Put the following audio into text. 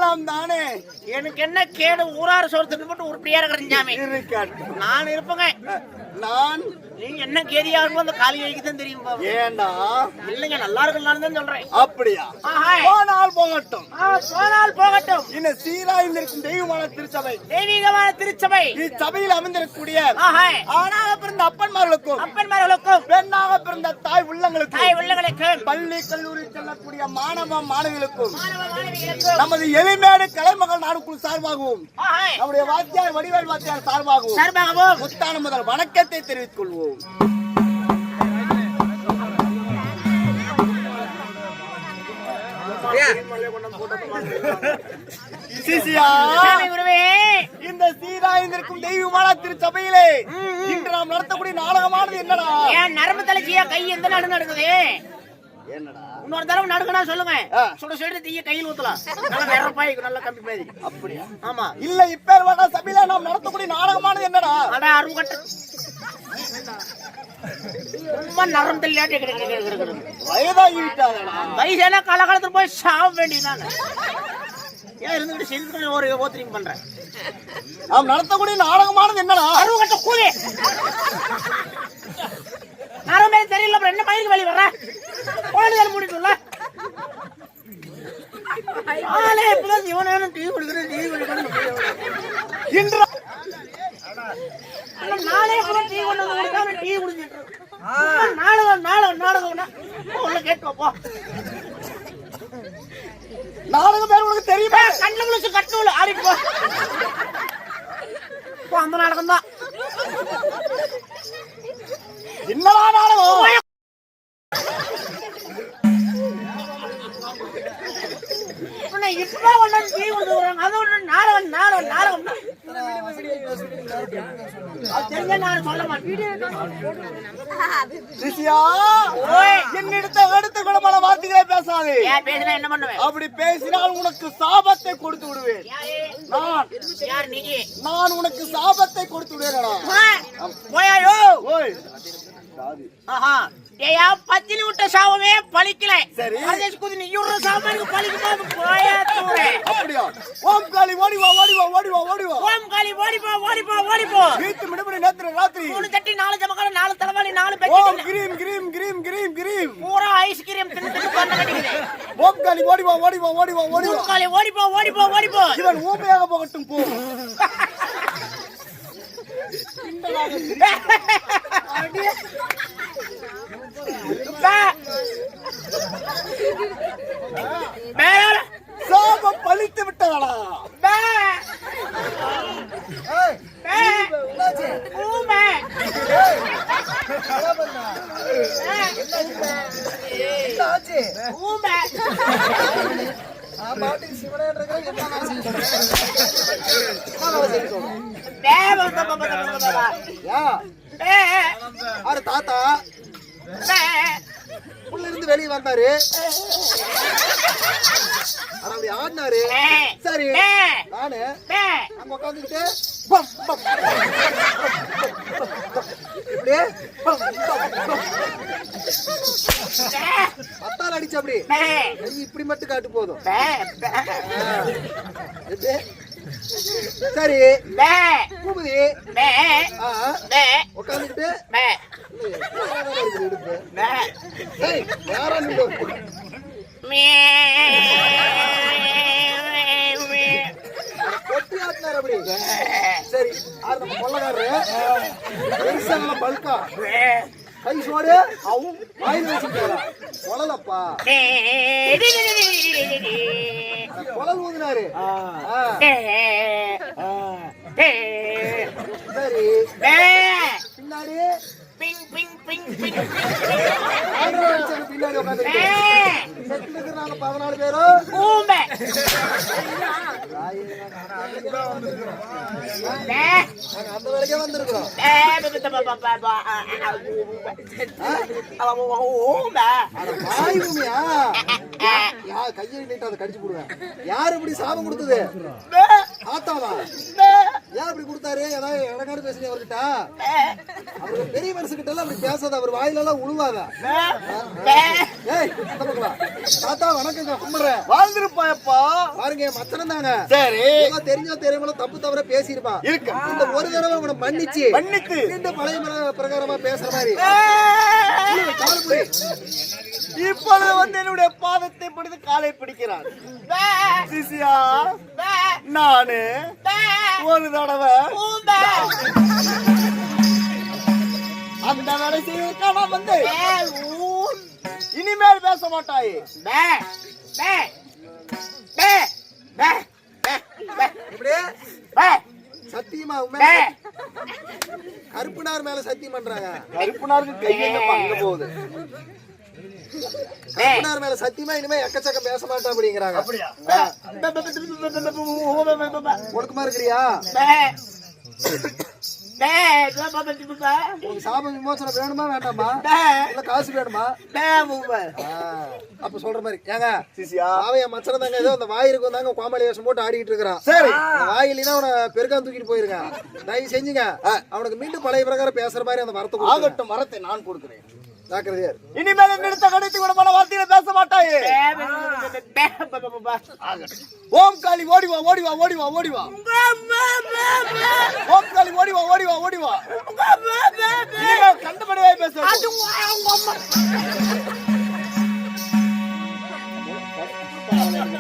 எல்லாம் தானே. எனக்கு என்ன கேடு? ஊரார் சொல்றது மட்டும் உருப்படியா இருக்கிறாமே நான் இருப்பேங்க. நான் நீங்க என்ன கேதியா இருக்கும் அந்த காலி வைக்குதான் தெரியும். ஏண்டா இல்லைங்க, நல்லா இருக்கலாம்னு தான் சொல்றேன். அப்படியா? போனால் போகட்டும், போனால் போகட்டும். இந்த சீராயில் இருக்கும் தெய்வமான திருச்சபை, தெய்வீகமான திருச்சபை, இச்சபையில் அமைந்திருக்கக்கூடிய ஆணாக பிறந்த அப்பன்மார்களுக்கும் பெண்ணாக பிறந்த தாய் உள்ளங்களுக்கும் பள்ளி கல்லூரி செல்லக்கூடிய மாணவ மாணவிகளுக்கும் நமது எளிமையான கலைமகள் நாடுக்குழு சார்பாகவும் நம்முடைய வாத்தியார் வடிவேல் வாத்தியார் சார்பாகவும் முத்தான முதல் வணக்கத்தை தெரிவித்துக் கொள்வோம். இந்த சீராயிருக்கும் தெய்வமான திருச்சபையிலே இன்று நாம் நடத்தக்கூடிய நாடகமானது என்னடா? ஏன் நரம்பு தலைச்சியா கை எந்த நடு நடக்குது? என்னடா இன்னொரு தடவை நடுக்கனா சொல்லுங்க. சுட சுட தீய கையில் ஊத்தலாம். நல்ல நிறப்பாய்க்கு நல்ல கம்பி மாதிரி. அப்படியா? ஆமா. இல்ல இப்பேர்வாட சபையில நாம் நடத்தக்கூடிய நாடகமானது என்னடா? அட அருங்கட்ட ரொம்ப நரம் தள்ளியாட்டி கிடக்குது. வயதாகி விட்டாதடா. வயசான காலகாலத்துல போய் சாவ வேண்டியதானே. ஏன் இருந்துட்டு செல்லுக்கு ஒரு ஓத்திரிங் பண்றேன். நாம் நடத்தக்கூடிய நாடகமானது என்னடா? அருங்கட்ட கூலி. நரமே தெரியல, அப்புறம் என்ன மயிலுக்கு வழி வர்ற? கோழிகள் முடிட்டுல ஆளே இப்பதான் இவனும் டீ குடிக்கிறேன் இன்று நாளே கூட டீ கொண்டு வந்து டீ குடிச்சிட்டு நாடகம் உள்ள கேட்டு போ. நாடகம் பேர் உனக்கு தெரியுமா? கண்ணு குளிச்சு கட்டுல ஆடிட்டு போ. அந்த நாடகம் தான். என்னடா நாடகம்? இப்பதான் ஒண்ணு டீ கொண்டு வராங்க. அது ஒரு நாடகம் நான் சொல்ல மாட்டேன். என்னிடத்தை அடுத்த குணமான வார்த்தைகளை பேசாதே. பேசினா என்ன பண்ணுவேன்? அப்படி பேசினால் உனக்கு சாபத்தை கொடுத்து விடுவேன். நான் உனக்கு சாபத்தை கொடுத்து விடுவேன். போயாயோ ஏயா பத்தினி விட்ட சாவமே பழிக்கல. நீ சாப்பாடு பழிக்குமா? அப்படியா? ஓம் காளி ஓடிவா ஓடிவா ஓடிவா ஓடிவா. ஓம் காளி ஓடிப்போ ஓடிப்போ ஓடிப்போ. வீட்டு மிடுபடி நேத்து ராத்திரி 3 தட்டி 4 ஜமக்கான 4 தலைவாணி 4 பெட்டி. ஓம் கிரீம் கிரீம் கிரீம் கிரீம் கிரீம். பூரா ஐஸ்கிரீம் தின்னு பண்ண கட்டிக்குது. ஓம் காளி ஓடிவா ஓடிவா ஓடிவா ஓடிவா. ஓம் காளி ஓடிப்போ ஓடிப்போ ஓடிப்போ. இவன் ஊமையாக போகட்டும் போ. சாபம் பழித்து விட்டதா? தாத்தா உள்ள இருந்து வெளியே வந்தாரு. அப்படி ஆடினாரு. சரி நானு அங்க உட்காந்துக்கிட்டு அத்தால் அடிச்சு அப்படி இப்படி மட்டும் காட்டு போதும். சரி பூபதி உட்காந்துக்கிட்டு யாரா நீங்க கொட்டி ஆட்டினார் அப்படி. சரி அது நம்ம கொள்ளக்காரரு பல்கா கை சோடு வாயில் வச்சுட்டாரா? கொள்ளலப்பா கொழல் ஊதினாரு. சரி பின்னாடி பின்னாடி உட்காந்து 14 பேரும் அந்த வேலைக்கே வந்திருக்கிறோம். கையை நீட்டு அதை கடிச்சு போடுவேன். யாரு இப்படி சாபம் கொடுத்தது? ஆத்தாவா? ஏன் அப்படி கொடுத்தாரு? ஏதாவது இடக்காடு பேசுறீங்க அவர்கிட்ட? அவரு பெரிய மனுஷங்கிட்ட எல்லாம் அப்படி பேசாத, அவர் வாயில எல்லாம் உழுவாத. ஏய் தாத்தா வணக்கங்க, கும்பிடுறேன். வாழ்ந்திருப்பாயப்பா. பாருங்க மச்சனம் தாங்க. சரி, தெரிஞ்சோ தெரியாமல தப்பு தவிர பேசியிருப்பான். இந்த ஒரு தடவை அவனை மன்னிச்சு மீண்டும் பழைய பிரகாரமா பேசுற மாதிரி இப்பொழுது வந்து என்னுடைய பாதத்தை பிடித்து காலை பிடிக்கிறான். சிசியா, நானு ஒரு தடவை அந்த வேலை செய்வதற்கான வந்து இனிமேல் பேச மாட்டாயே. சத்தியமா கருப்புனார் மேல சத்தியம் பண்றாங்க. கருப்புனாருக்கு கையெல்லாம் அங்க போகுது. கருப்புனார் மேல சத்தியமா இனிமே எக்கச்சக்க பேச மாட்டேன் அப்படிங்கிறாங்க. ஒழுக்கமா இருக்கிறியா? உங்களுக்கு சாப விமோசனம் வேணுமா வேண்டாமா? இல்ல காசு வேணுமா? அப்ப சொல்ற மாதிரி ஏங்க அவன் மச்சன தாங்க ஏதோ அந்த வாயிருக்கு வந்தாங்க கோமாளி வேஷம் போட்டு ஆடிட்டு இருக்கிறான். சரி, வாயிலினா அவனை பெருக்கான் தூக்கிட்டு போயிருக்கான். தயவு செஞ்சுங்க அவனுக்கு மீண்டும் பழைய பிரகாரம் பேசுற மாதிரி அந்த வரத்தை ஆகட்டும், வரத்தை நான் கொடுக்கிறேன். இனிமேல் நிறுத்த கடைத்து விடமான வார்த்தையில பேச மாட்டாயே. ஓம் காளி ஓடிவா ஓடிவா ஓடிவா ஓடிவா. ஓம் காளி ஓடிவா ஓடிவா ஓடிவா. கண்டபடியாய் பேச